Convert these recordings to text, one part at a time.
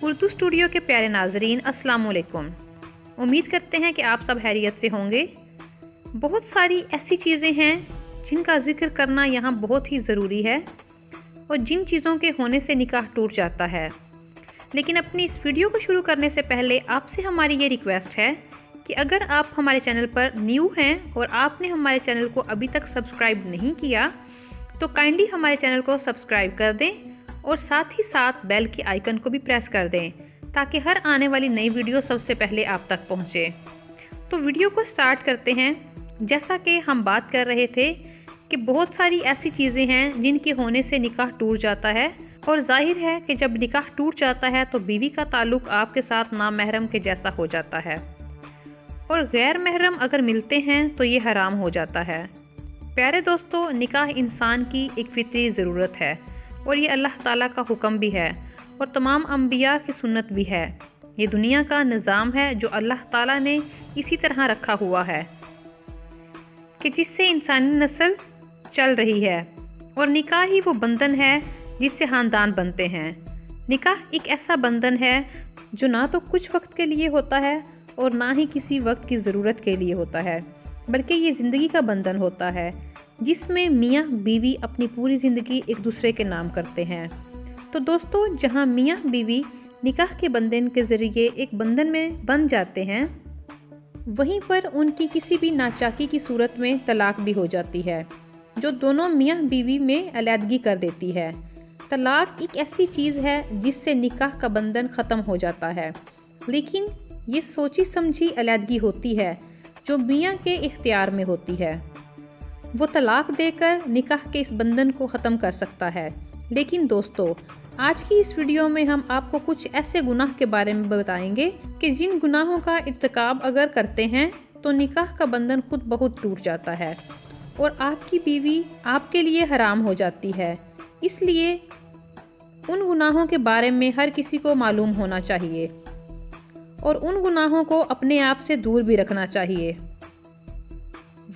Urdu studio کے پیارے ناظرین السلام علیکم۔ امید کرتے ہیں کہ آپ سب خیریت سے ہوں گے۔ بہت ساری ایسی چیزیں ہیں جن کا ذکر کرنا یہاں بہت ہی ضروری ہے اور جن چیزوں کے ہونے سے نکاح ٹوٹ جاتا ہے، لیکن اپنی اس ویڈیو کو شروع کرنے سے پہلے آپ سے ہماری یہ ریکویسٹ ہے کہ اگر آپ ہمارے چینل پر نیو ہیں اور آپ نے ہمارے چینل کو ابھی تک سبسکرائب نہیں کیا تو کائنڈلی ہمارے چینل کو سبسکرائب کر دیں اور ساتھ ہی ساتھ بیل کی آئیکن کو بھی پریس کر دیں تاکہ ہر آنے والی نئی ویڈیو سب سے پہلے آپ تک پہنچے۔ تو ویڈیو کو سٹارٹ کرتے ہیں۔ جیسا کہ ہم بات کر رہے تھے کہ بہت ساری ایسی چیزیں ہیں جن کے ہونے سے نکاح ٹوٹ جاتا ہے، اور ظاہر ہے کہ جب نکاح ٹوٹ جاتا ہے تو بیوی کا تعلق آپ کے ساتھ نامحرم کے جیسا ہو جاتا ہے، اور غیر محرم اگر ملتے ہیں تو یہ حرام ہو جاتا ہے۔ پیارے دوستو، نکاح انسان کی ایک فطری ضرورت ہے اور یہ اللہ تعالیٰ کا حکم بھی ہے اور تمام انبیاء کی سنت بھی ہے۔ یہ دنیا کا نظام ہے جو اللہ تعالیٰ نے اسی طرح رکھا ہوا ہے کہ جس سے انسانی نسل چل رہی ہے، اور نکاح ہی وہ بندھن ہے جس سے خاندان بنتے ہیں۔ نکاح ایک ایسا بندھن ہے جو نہ تو کچھ وقت کے لیے ہوتا ہے اور نہ ہی کسی وقت کی ضرورت کے لیے ہوتا ہے، بلکہ یہ زندگی کا بندھن ہوتا ہے جس میں میاں بیوی اپنی پوری زندگی ایک دوسرے کے نام کرتے ہیں۔ تو دوستو، جہاں میاں بیوی نکاح کے بندھن کے ذریعے ایک بندھن میں بن جاتے ہیں، وہیں پر ان کی کسی بھی ناچاکی کی صورت میں طلاق بھی ہو جاتی ہے جو دونوں میاں بیوی میں علیحدگی کر دیتی ہے۔ طلاق ایک ایسی چیز ہے جس سے نکاح کا بندھن ختم ہو جاتا ہے، لیکن یہ سوچی سمجھی علیحدگی ہوتی ہے جو میاں کے اختیار میں ہوتی ہے۔ وہ طلاق دے کر نکاح کے اس بندھن کو ختم کر سکتا ہے۔ لیکن دوستو، آج کی اس ویڈیو میں ہم آپ کو کچھ ایسے گناہ کے بارے میں بتائیں گے کہ جن گناہوں کا ارتکاب اگر کرتے ہیں تو نکاح کا بندھن خود بہت ٹوٹ جاتا ہے اور آپ کی بیوی آپ کے لیے حرام ہو جاتی ہے۔ اس لیے ان گناہوں کے بارے میں ہر کسی کو معلوم ہونا چاہیے اور ان گناہوں کو اپنے آپ سے دور بھی رکھنا چاہیے۔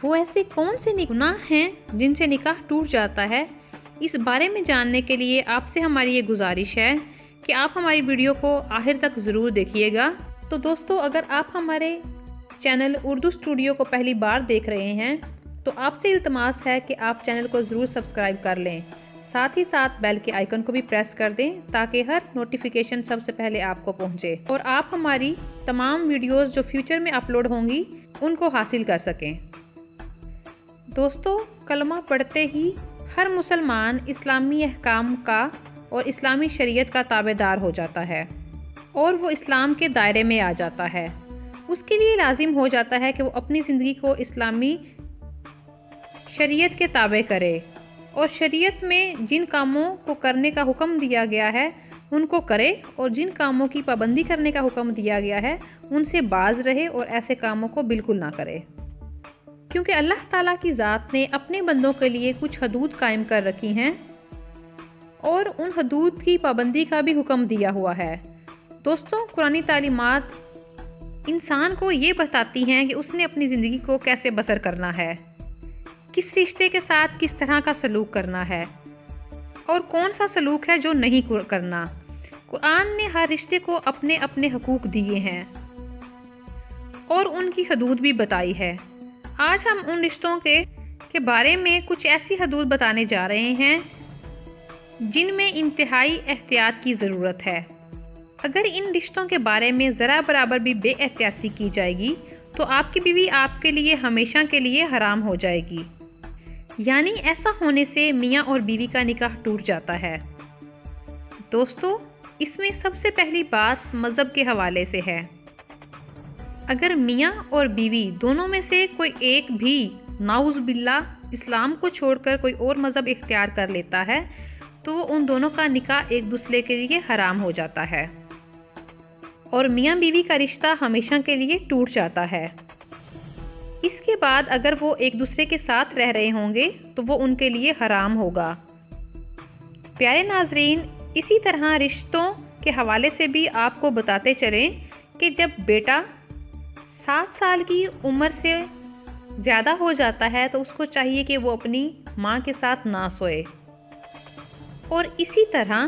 وہ ایسے کون سے گناہ ہیں جن سے نکاح ٹوٹ جاتا ہے، اس بارے میں جاننے کے لیے آپ سے ہماری یہ گزارش ہے کہ آپ ہماری ویڈیو کو آخر تک ضرور دیکھیے گا۔ تو دوستو، اگر آپ ہمارے چینل اردو اسٹوڈیو کو پہلی بار دیکھ رہے ہیں تو آپ سے التماس ہے کہ آپ چینل کو ضرور سبسکرائب کر لیں، ساتھ ہی ساتھ بیل کے آئیکن کو بھی پریس کر دیں تاکہ ہر نوٹیفیکیشن سب سے پہلے آپ کو پہنچے اور آپ ہماری تمام ویڈیوز جو فیوچر میں اپلوڈ ہوں گی ان کو حاصل کر سکیں۔ دوستو، کلمہ پڑھتے ہی ہر مسلمان اسلامی احکام کا اور اسلامی شریعت کا تابع دار ہو جاتا ہے اور وہ اسلام کے دائرے میں آ جاتا ہے۔ اس کے لیے لازم ہو جاتا ہے کہ وہ اپنی زندگی کو اسلامی شریعت کے تابع کرے اور شریعت میں جن کاموں کو کرنے کا حکم دیا گیا ہے ان کو کرے، اور جن کاموں کی پابندی کرنے کا حکم دیا گیا ہے ان سے باز رہے اور ایسے کاموں کو بالکل نہ کرے، کیونکہ اللہ تعالیٰ کی ذات نے اپنے بندوں کے لیے کچھ حدود قائم کر رکھی ہیں اور ان حدود کی پابندی کا بھی حکم دیا ہوا ہے۔ دوستوں، قرآنی تعلیمات انسان کو یہ بتاتی ہیں کہ اس نے اپنی زندگی کو کیسے بسر کرنا ہے، کس رشتے کے ساتھ کس طرح کا سلوک کرنا ہے اور کون سا سلوک ہے جو نہیں کرنا۔ قرآن نے ہر رشتے کو اپنے اپنے حقوق دیے ہیں اور ان کی حدود بھی بتائی ہے۔ آج ہم ان رشتوں کے بارے میں کچھ ایسی حدود بتانے جا رہے ہیں جن میں انتہائی احتیاط کی ضرورت ہے۔ اگر ان رشتوں کے بارے میں ذرا برابر بھی بے احتیاطی کی جائے گی تو آپ کی بیوی آپ کے لیے ہمیشہ کے لیے حرام ہو جائے گی، یعنی ایسا ہونے سے میاں اور بیوی کا نکاح ٹوٹ جاتا ہے۔ دوستو، اس میں سب سے پہلی بات مذہب کے حوالے سے ہے۔ اگر میاں اور بیوی دونوں میں سے کوئی ایک بھی نعوذ باللہ اسلام کو چھوڑ کر کوئی اور مذہب اختیار کر لیتا ہے تو ان دونوں کا نکاح ایک دوسرے کے لیے حرام ہو جاتا ہے اور میاں بیوی کا رشتہ ہمیشہ کے لیے ٹوٹ جاتا ہے۔ اس کے بعد اگر وہ ایک دوسرے کے ساتھ رہ رہے ہوں گے تو وہ ان کے لیے حرام ہوگا۔ پیارے ناظرین، اسی طرح رشتوں کے حوالے سے بھی آپ کو بتاتے چلیں کہ جب بیٹا 7 سال کی عمر سے زیادہ ہو جاتا ہے تو اس کو چاہیے کہ وہ اپنی ماں کے ساتھ نہ سوئے، اور اسی طرح